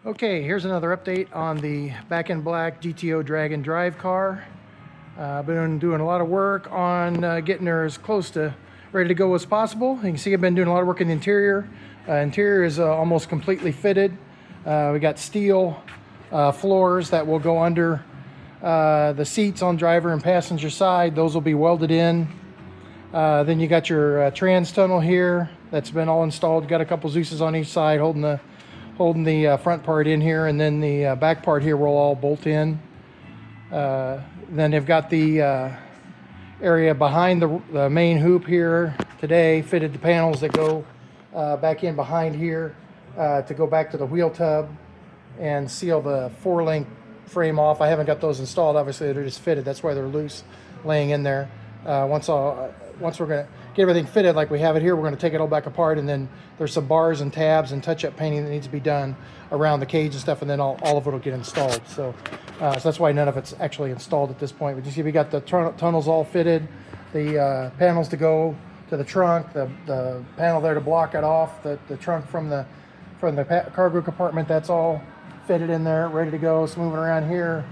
Okay, here's another update on the back-end Black GTO drag and drive car. I've been doing a lot of work on getting her as close to ready to go as possible. You can see I've been doing a lot of work in the interior. Interior is almost completely fitted. We got steel floors that will go under the seats on driver and passenger side. Those will be welded in. Then you got your trans tunnel here that's been all installed. Got a couple Zeus's on each side holding the front part in here, and then the back part here will all bolt in. Then they've got the area behind the main hoop here today, fitted the panels that go back in behind here to go back to the wheel tub and seal the 4-link frame off. I haven't got those installed, obviously they're just fitted, that's why they're loose laying in there. Once we're going to get everything fitted like we have it here, we're going to take it all back apart, and then there's some bars and tabs and touch-up painting that needs to be done around the cage and stuff, and then all of it will get installed. So that's why none of it's actually installed at this point. But you see we got the tunnels all fitted, the panels to go to the trunk, the panel there to block it off, the trunk from the cargo compartment, that's all fitted in there, ready to go. So moving around here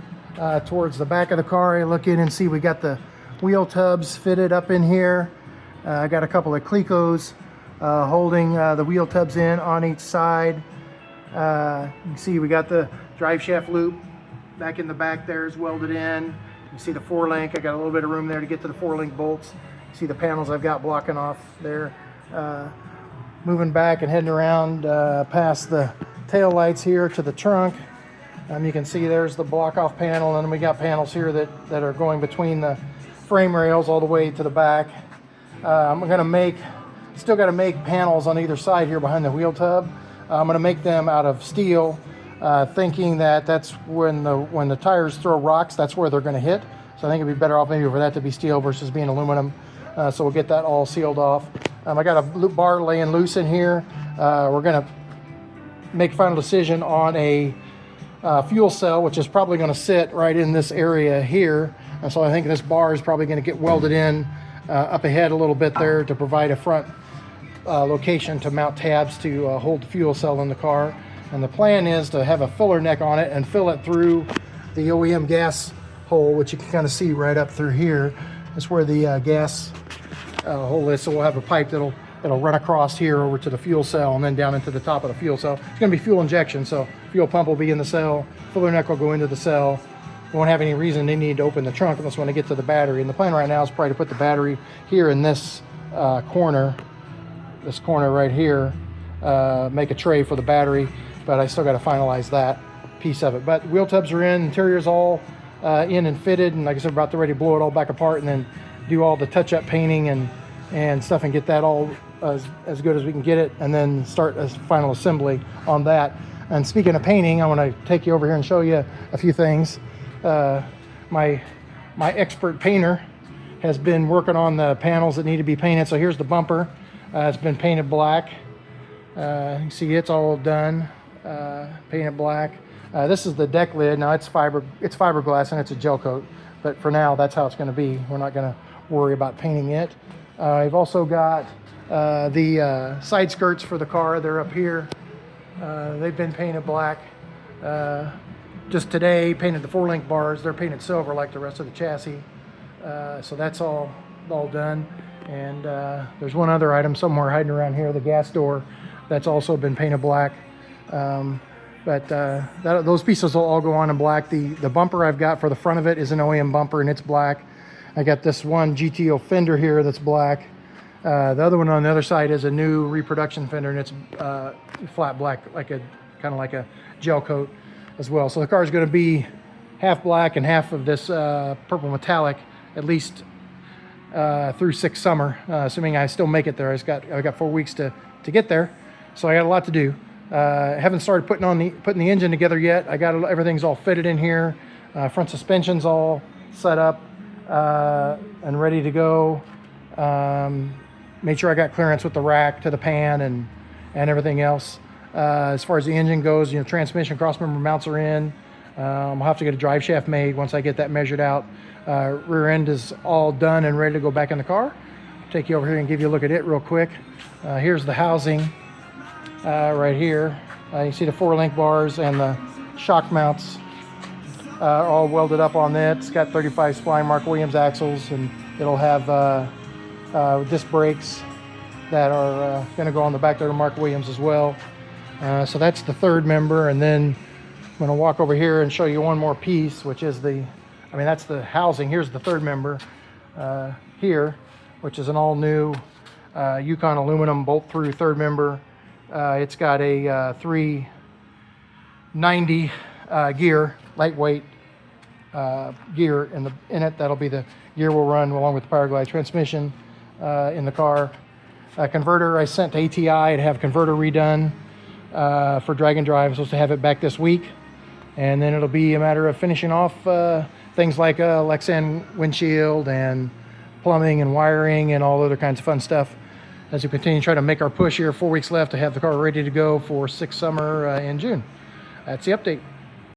towards the back of the car, you look in and see we got the wheel tubs fitted up in here. I got a couple of Clecos holding the wheel tubs in on each side. You can see we got the drive shaft loop back in the back there is welded in. You can see the 4-link. I got a little bit of room there to get to the 4-link bolts. You see the panels I've got blocking off there. Moving back and heading around past the tail lights here to the trunk. You can see there's the block off panel, and we got panels here that are going between the frame rails all the way to the back. I'm gonna still got to make panels on either side here behind the wheel tub. I'm gonna make them out of steel, thinking that that's when the tires throw rocks, that's where they're gonna hit. So I think it'd be better off maybe for that to be steel versus being aluminum. So we'll get that all sealed off. I got a bar laying loose in here. We're gonna make a final decision on a fuel cell, which is probably gonna sit right in this area here. And so I think this bar is probably going to get welded in up ahead a little bit there to provide a front location to mount tabs to hold the fuel cell in the car. And the plan is to have a filler neck on it and fill it through the OEM gas hole, which you can kind of see right up through here. That's where the gas hole is. So we'll have a pipe that'll run across here over to the fuel cell and then down into the top of the fuel cell. It's going to be fuel injection, so fuel pump will be in the cell, filler neck will go into the cell. We won't have any reason they need to open the trunk unless we want to get to the battery. And the plan right now is probably to put the battery here in this corner right here, make a tray for the battery, but I still got to finalize that piece of it. But wheel tubs are in, interior's all in and fitted, and like I said, about to ready to blow it all back apart and then do all the touch-up painting and stuff and get that all as good as we can get it, and then start a final assembly on that. And speaking of painting, I want to take you over here and show you a few things. My expert painter has been working on the panels that need to be painted. So here's the bumper. It's been painted black. You see it's all done, painted black. This is the deck lid. Now it's fiberglass and it's a gel coat, but for now that's how it's going to be. We're not going to worry about painting it. I've also got the side skirts for the car. They're up here. They've been painted black. Just today painted the 4-link bars. They're painted silver like the rest of the chassis. So that's all done. And there's one other item somewhere hiding around here, the gas door, that's also been painted black. But those pieces will all go on in black. The bumper I've got for the front of it is an OEM bumper and it's black. I got this one GTO fender here that's black. The other one on the other side is a new reproduction fender, and it's flat black, kind of like a gel coat as well. So the car is going to be half black and half of this purple metallic, at least through 6 summer, assuming I still make it there. I've got 4 weeks to get there, so I got a lot to do. I haven't started putting the engine together yet. Everything's all fitted in here. Front suspension's all set up and ready to go. Made sure I got clearance with the rack to the pan and everything else. As far as the engine goes, transmission crossmember mounts are in. I'll have to get a drive shaft made once I get that measured out. Rear end is all done and ready to go back in the car. Take you over here and give you a look at it real quick. Here's the housing right here. You can see the 4-link bars and the shock mounts are all welded up on that. It's got 35 spline Mark Williams axles, and it'll have disc brakes that are going to go on the back there to Mark Williams as well. So that's the third member, and then I'm going to walk over here and show you one more piece, which is that's the housing. Here's the third member here, which is an all-new Yukon aluminum bolt-through third member. It's got a 390 gear, lightweight gear in it. That'll be the gear we'll run along with the Power Glide transmission in the car. Converter I sent to ATI to have converter redone for drag and drive. I'm supposed to have it back this week, and then it'll be a matter of finishing off things like a Lexan windshield and plumbing and wiring and all other kinds of fun stuff as we continue to try to make our push here. 4 weeks left to have the car ready to go for 6 summer in June. That's the update.